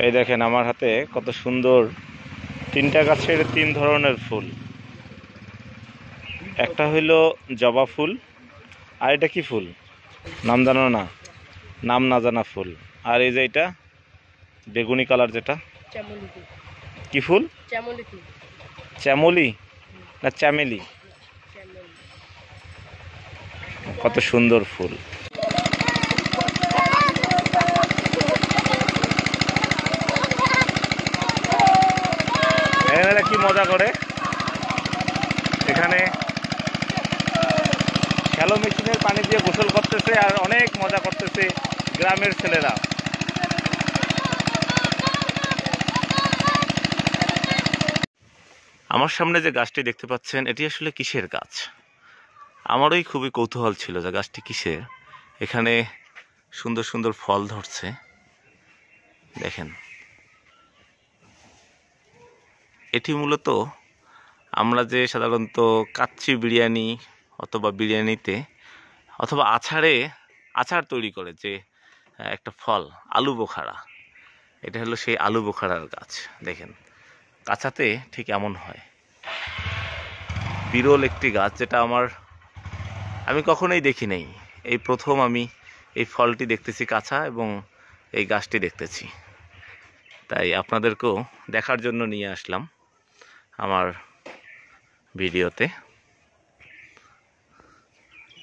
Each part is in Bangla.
এই দেখেন আমার হাতে কত সুন্দর তিনটা গাছের তিন ধরনের ফুল। একটা হইল জবা ফুল, আর এটা কি ফুল নাম জানো না, নাম না জানা ফুল। আর এই যে এটা বেগুনি কালার যেটা কি ফুল? চ্যামলি না চ্যামেলি? কত সুন্দর ফুল। এরা কি মজা করে এখানে, শ্যালো মেশিনের পানি দিয়ে গোসল করতেছে আর অনেক মজা করতেছে গ্রামের ছেলেরা। আমার সামনে যে গাছটি দেখতে পাচ্ছেন এটি আসলে কিসের গাছ? আমারই খুবই কৌতূহল ছিল যে গাছটি কিসের। এখানে সুন্দর সুন্দর ফল ধরছে দেখেন। এটি মূলত আমরা যে সাধারণত কাচ্চি বিরিয়ানি অথবা বিরিয়ানিতে অথবা আচার তৈরি করে যে একটা ফল আলু বোখারা, এটা হলো সেই আলু বোখারার গাছ। দেখেন কাঁচাতে ঠিক এমন হয়। বিরল একটি গাছ যেটা আমি কখনোই দেখি নাই, এই প্রথম আমি এই ফলটি দেখতেছি কাঁচা এবং এই গাছটি দেখতেছি। তাই আপনাদেরকেও দেখার জন্য নিয়ে আসলাম আমার ভিডিওতে।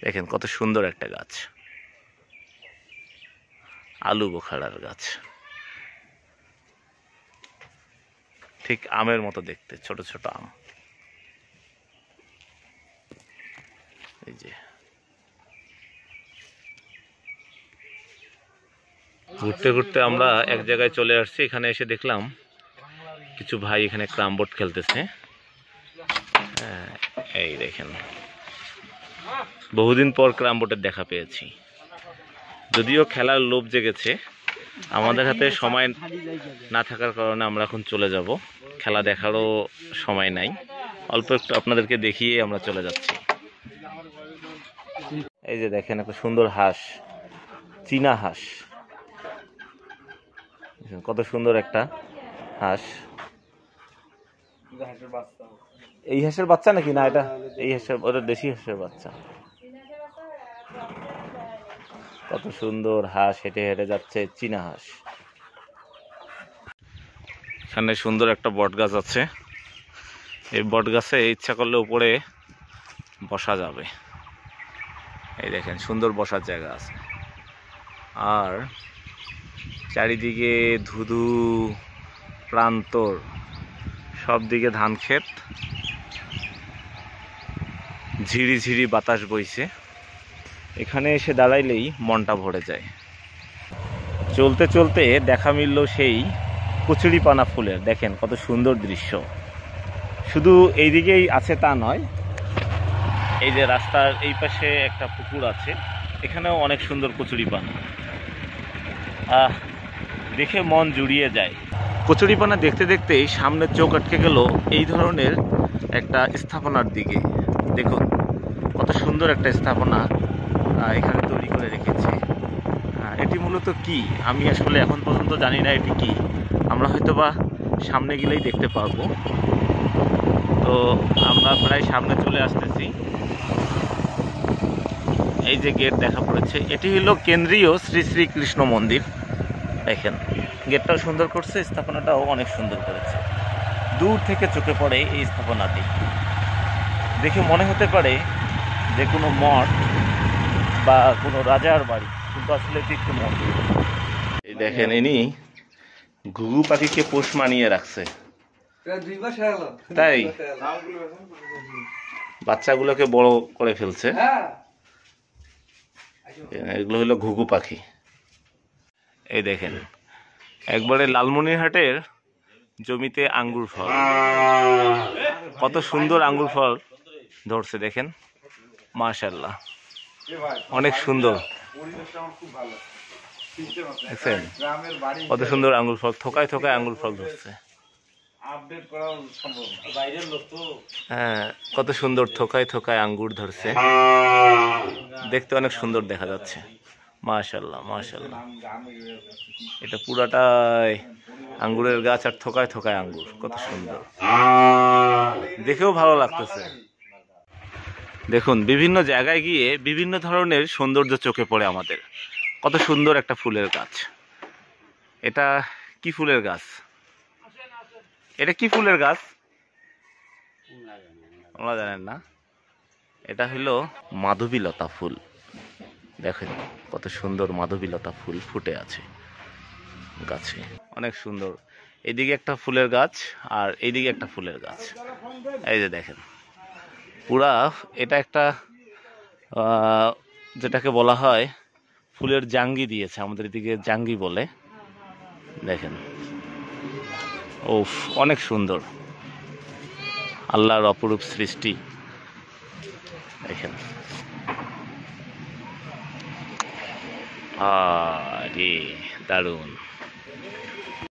দেখেন কত সুন্দর একটা গাছ, আলু বোখারার গাছ, ঠিক আমের মতো দেখতে, ছোট ছোট আম। এই যে ঘুরতে ঘুরতে আমরা এক জায়গায় চলে আসছি। এখানে এসে দেখলাম কিছু ভাই এখানে ক্যারাম বোর্ড খেলতেছে। এই দেখেন বহুদিন পর ক্যারাম বোর্ডের দেখা পেয়েছি। যদিও খেলার লোভ জেগেছে, আমাদের হাতে সময় না থাকার কারণে আমরা এখন চলে যাব। খেলা দেখারও সময় নাই, অল্প একটু আপনাদেরকে দেখিয়ে আমরা চলে যাচ্ছি। এই যে দেখেন একটা সুন্দর হাঁস, চীনা হাঁস, কত সুন্দর একটা হাঁস। এই হাঁসের বাচ্চা নাকি না এটা? এই হাঁসের, ওটা দেশি হাঁসের বাচ্চা। কত সুন্দর হাঁস হেঁটে হেঁটে যাচ্ছে, চীনা হাঁস। এখানে সুন্দর একটা বট গাছ আছে। এই বট গাছে ইচ্ছা করলে উপরে বসা যাবে। এই দেখেন সুন্দর বসার জায়গা আছে। আর চারিদিকে ধুধু প্রান্তর, সব দিকে ধান ক্ষেত, ঝিরি ঝিরি বাতাস বইছে। এখানে এসে দাঁড়াইলেই মনটা ভরে যায়। চলতে চলতে দেখা মিলল সেই কচুরিপানা ফুলের। দেখেন কত সুন্দর দৃশ্য। শুধু এই দিকেই আছে তা নয়, এই যে রাস্তার এই পাশে একটা পুকুর আছে, এখানেও অনেক সুন্দর কচুরিপানা। দেখে মন জুড়িয়ে যায়। কচুরিপানা দেখতে দেখতেই সামনে চোখ আটকে গেল এই ধরনের একটা স্থাপনার দিকে। দেখুন কত সুন্দর একটা স্থাপনা এখানে তৈরি করে রেখেছে। এটি মূলত কি আমি আসলে এখন পর্যন্ত জানি না এটি কি। আমরা হয়তোবা সামনে গেলেই দেখতে পারবো। তো আমরা প্রায় সামনে চলে আসতেছি। এই যে গেট দেখা পড়েছে, এটি হলো কেন্দ্রীয় শ্রী শ্রী কৃষ্ণ মন্দির। দেখেন গেটটাও সুন্দর করছে, স্থাপনাটাও অনেক সুন্দর করেছে। দূর থেকে চোখে পড়ে এই স্থাপনাটি, দেখে মনে হতে পারে যে কোনো মঠ বা কোনো রাজার বাড়ি, কিন্তু আসলে এটি একটু মন্দির। এই দেখেন ইনি ঘুঘু পাখিকে পোষ মানিয়ে রাখছে, তাই বাচ্চাগুলোকে বড় করে ফেলছে। এগুলো হলো ঘুঘু পাখি। এই দেখেন একবারে লালমনিরহাটের জমিতে আঙ্গুর ফল, কত সুন্দর আঙ্গুর ফল ধরছে দেখেন, মাশাআল্লাহ অনেক সুন্দর। দেখছেন কত সুন্দর আঙ্গুর ফল, থোকায় থোকায় আঙ্গুর ফল ধরছে। হ্যাঁ কত সুন্দর থোকায় থোকায় আঙ্গুর ধরছে, দেখতে অনেক সুন্দর দেখা যাচ্ছে। মাশাআল্লাহ মাশাআল্লাহ। এটা পুরাটাই আঙ্গুরের গাছ আর থোকায় থোকায় আঙ্গুর, কত সুন্দর, দেখেও ভালো লাগতেছে। দেখুন বিভিন্ন জায়গায় গিয়ে বিভিন্ন ধরনের সৌন্দর্য চোখে পড়ে আমাদের। কত সুন্দর একটা ফুলের গাছ। এটা কি ফুলের গাছ? এটা কি ফুলের গাছ আমরা জানেন না? এটা হলো মাধবীলতা ফুল। দেখেন কত সুন্দর মাধবীলতা ফুল ফুটে আছে গাছে, অনেক সুন্দর। এইদিকে একটা ফুলের গাছ আর এইদিকে একটা ফুলের গাছ। এই যে দেখেন পুরা, এটা একটা যেটাকে বলা হয় ফুলের জাঙ্গি দিয়েছে, আমাদের এদিকে জাঙ্গি বলে। দেখেন ওফ, অনেক সুন্দর, আল্লাহর অপরূপ সৃষ্টি। দেখেন আরে দারুণ।